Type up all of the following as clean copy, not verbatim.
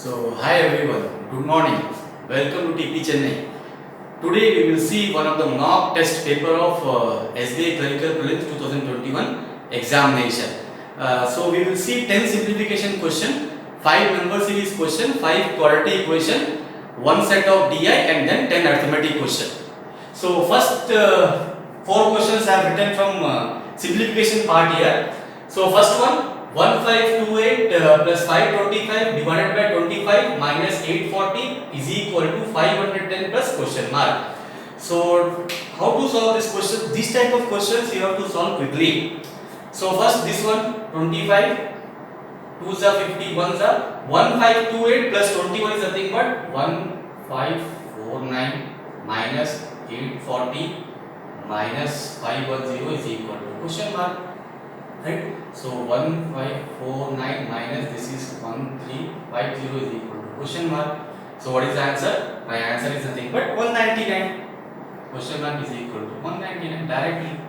So, hi everyone, good morning. Welcome to TP Chennai. Today we will see one of the mock test paper of SBI Clerical Prelims 2021 examination. So, we will see 10 simplification question, 5 number series question, 5 quadratic equation, 1 set of DI and then 10 arithmetic question. So, first 4 questions I have written from simplification part here. So, first one 1528 plus 525 divided by 25 minus 840 is equal to 510 plus question mark. So, how to solve this question? This type of questions you have to solve quickly. So, first this one 25, 2s are 50, 1s are 1528 plus 21 is nothing but 1549 minus 840 minus 510 is equal to question mark. Right? So 1549 minus this is 1350 is equal to question mark. So what is the answer? My answer is nothing but 199. Question mark is equal to 199 directly.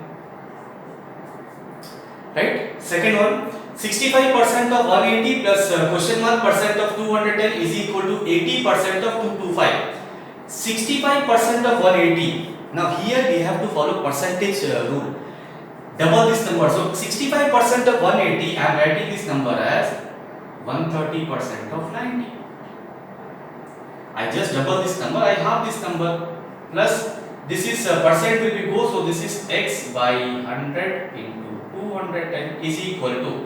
Right? Second one, 65% of 180 plus question mark percent of 210 is equal to 80% of 225. 65% of 180. Now here we have to follow percentage rule. Double this number. So 65% of 180, I am writing this number as 130% of 90. I just double this number, I half this number plus this is percent will be go, so this is x by 100 into 210 is equal to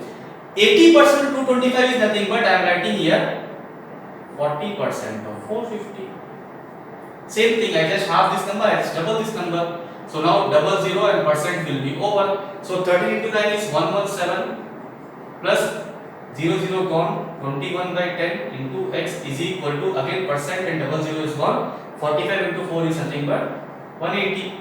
80% of 225 is nothing but I am writing here 40% of 450. Same thing, I just half this number, I just double this number. So now double 0 and percent will be over. So 13 into 9 is 117 plus 0 gone, 21 by 10 into x is equal to again percent and double 0 is gone. 45 into 4 is nothing but 180.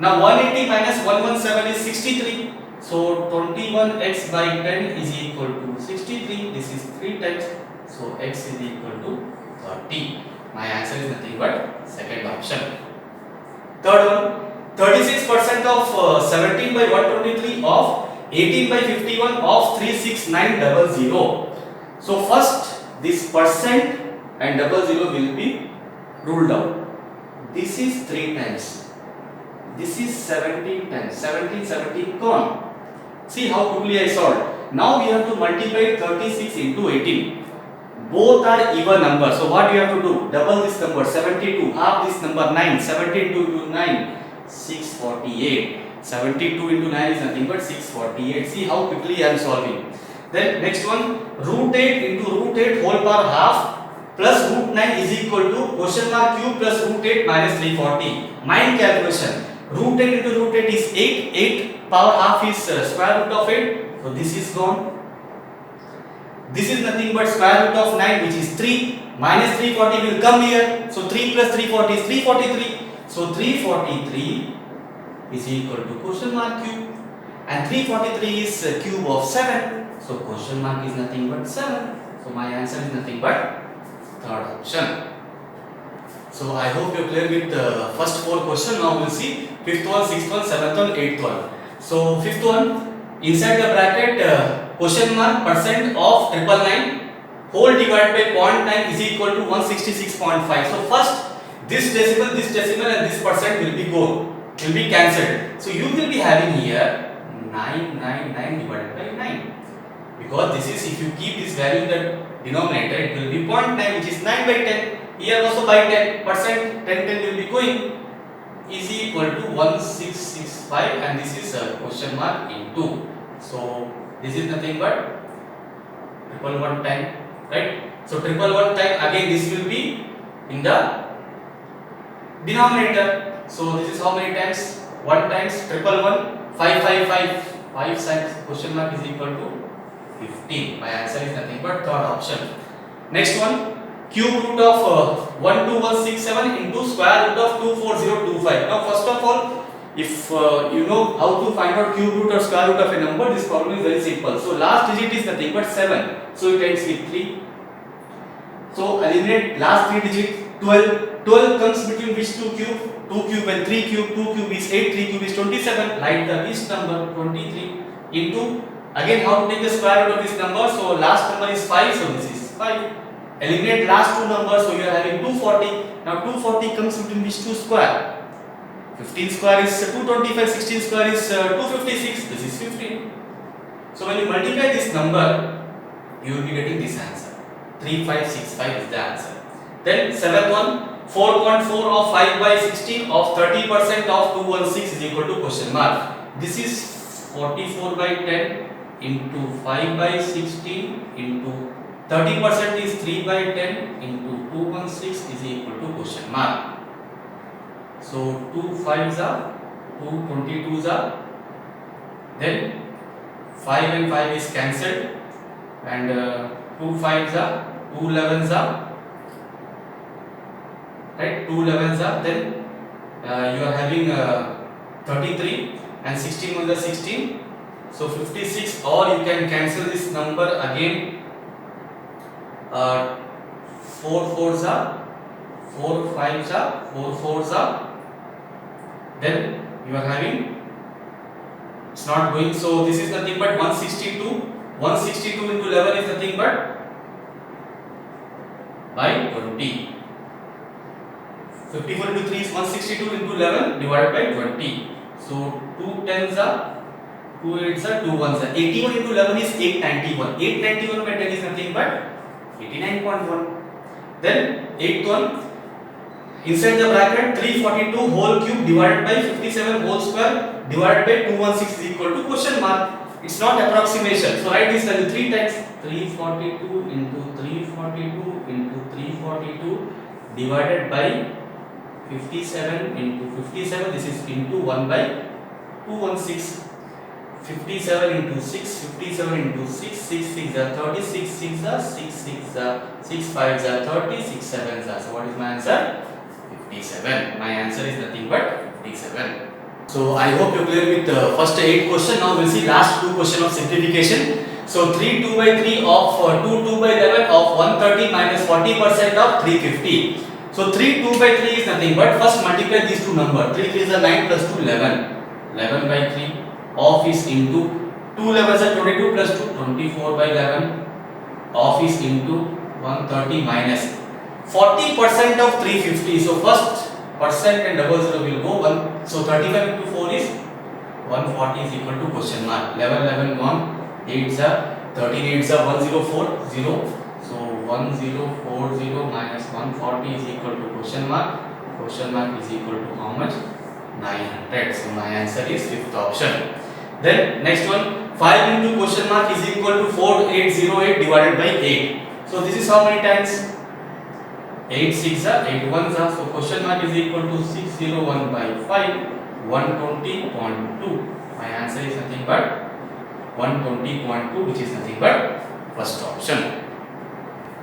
Now 180 minus 117 is 63. So 21x by 10 is equal to 63. This is 3 times. So x is equal to 30. My answer is nothing but second option. Third one. 36% of 17 by 123 of 18 by 51 of 36900. So first this percent and double 0 will be ruled out. This is 3 times. This is 17 times. 17 gone. See how quickly I solved. Now we have to multiply 36 into 18. Both are even numbers. So what you have to do? Double this number 72. Half this number 9. 72 into 9. 648. 72 into 9 is nothing but 648. See how quickly I am solving. Then next one, root 8 into root 8 whole power half plus root 9 is equal to question mark cube plus root 8 minus 340. Mind calculation. Root 8 into root 8 is 8. 8 power half is square root of 8. So this is gone. This is nothing but square root of 9 which is 3. Minus 340 will come here. So 3 plus 340 is 343. So 343 is equal to question mark cube and 343 is cube of 7. So question mark is nothing but 7. So my answer is nothing but third option. So I hope you are clear with the first 4 questions. Now we will see 5th one, 6th one, 7th one, 8th one. So 5th one, inside the bracket question mark percent of 999 whole divided by 0.9 is equal to 166.5. So first this decimal and this percent will be cancelled. So you will be having here 999 divided by 9. Because this is, if you keep this value in the denominator, it will be 0.9 which is 9 by 10. Here also by 10 percent, 10 will be going is equal to 1665 and this is a question mark into. So this is nothing but 111 time, right? So 111 time again this will be in the denominator. So this is how many times? 1 times 111 555. 5 times question mark is equal to 15. My answer is nothing but third option. Next one, cube root of 12167 into square root of 24025. Now first of all, if you know how to find out cube root or square root of a number, this problem is very simple. So last digit is nothing but 7. So it ends with 3. So eliminate last 3 digits. 12. 12 comes between which 2 cube? 2 cube and 3 cube. 2 cube is 8, 3 cube is 27. Write the least number 23 into, again how to take the square root of this number. So last number is 5, so this is 5. Eliminate last two numbers, so you are having 240. Now 240 comes between which two square? 15 square is 225, 16 square is 256. This is 15. So when you multiply this number, you will be getting this answer. 3565 is the answer. Then seventh one, 4.4 of 5 by 16 of 30% of 216 is equal to question mark. This is 44 by 10 into 5 by 16 into 30% is 3 by 10 into 216 is equal to question mark. So 2 5s are 2 22s are, then 5 and 5 is cancelled, and 2 5s are 2 11s are, right, 2 11s are, then you are having 33 and 16 was the 16, so 56, or you can cancel this number again. 4 4s are 4 5s are 4 4s are, then you are having, it's not going, so this is nothing but 162. 162 into 11 is nothing but by 20. 54 into 3 is 162 into 11 divided by 20. So 2 10s are 2 8s are 2 1s are. 81 into 11 is 891. 891 by 10 is nothing but 89.1. Then 8th one, inside the bracket 342 whole cube divided by 57 whole square divided by 216 is equal to question mark. It's not approximation. So write this value 3 times. 342 into 342 into 342 divided by 57 into 57. This is into 1 by 216. 57 into 6, 57 into 6, 6 6 are 30, 6 6 are 6 6 are 6 5 are 30, 6 7 are. So what is my answer? 57. My answer is nothing but 57. So I hope you clear with the first 8 question. Now we'll see last 2 question of simplification. So 3 2 by 3 of 2 2 by 11 of 130 minus 40% of 350. So 3 2 by 3 is nothing but, first multiply these two numbers. 3 3 is 9 plus 2 11. 11 by 3 of is into 2 11s are 22 plus 2 24 by 11 of is into 130 minus 40% of 350. So first percent and double zero will go 1. So 35 into 4 is 140 is equal to question mark. 11 11 1, 8s are 13 8s are 104 0. So 1040 minus 140 is equal to question mark. Question mark is equal to how much? 900. So my answer is fifth option. Then next one, 5 into question mark is equal to 4808 divided by 8. So this is how many times? 8 6 are 8 1s are. So question mark is equal to 601 by 5, 120.2. My answer is nothing but 120.2, which is nothing but first option.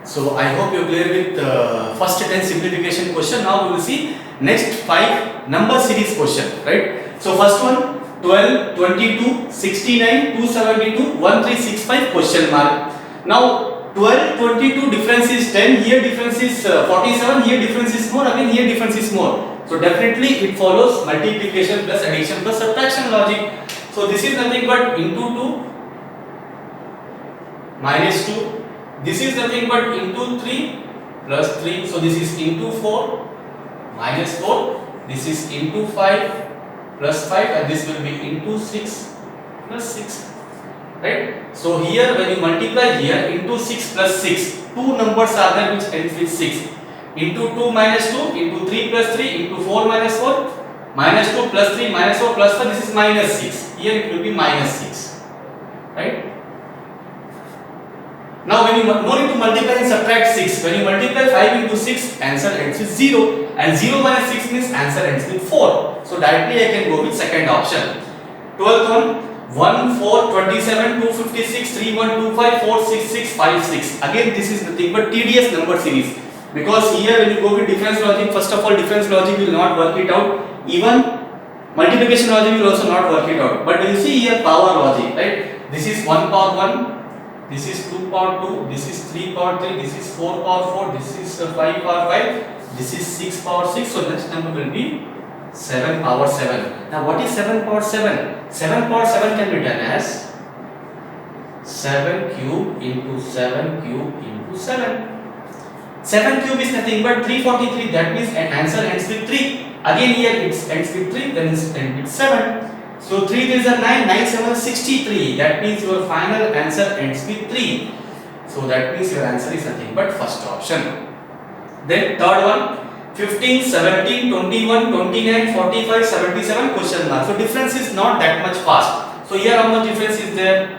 So I hope you clear with the first 10 simplification question. Now we will see next 5 number series question, right? So first one, 12, 22, 69, 272, 1365 question mark. Now 12, 22 difference is 10, here difference is 47, here difference is more, again here difference is more. So definitely it follows multiplication plus addition plus subtraction logic. So this is nothing but into 2 minus 2. This is nothing but into 3 plus 3. So this is into 4 minus 4. This is into 5 plus 5, and this will be into 6 plus 6. Right? So here when you multiply here into 6 plus 6, two numbers are there which ends with 6. Into 2 minus 2, into 3 plus 3, into 4 minus 4, minus 2 plus 3 minus 4 plus 4, this is minus 6. Here it will be minus 6. Right? Now when you no need to multiply and subtract 6. When you multiply 5 into 6, answer ends with 0, and 0 minus 6 means answer ends with 4. So directly I can go with second option. 12th one, 1 4 27 256 3125 466 56. Again this is nothing but tedious number series, because here when you go with difference logic, first of all difference logic will not work it out, even multiplication logic will also not work it out. But when you see here power logic, right, this is 1 power 1, this is 2 power 2, this is 3 power 3, this is 4 power 4, this is 5 power 5, this is 6 power 6. So next number will be 7 power 7. Now what is 7 power 7? 7 power 7 can be done as 7 cube into 7 cube into 7. 7 cube is nothing but 343. That means an answer ends with 3. Again here it ends with 3, then it ends with 7. So 3 3s are 9, 9 7 63. That means your final answer ends with 3. So that means your answer is nothing but first option. Then third one, 15, 17, 21, 29, 45, 77 question mark. So difference is not that much fast. So here how much difference is there?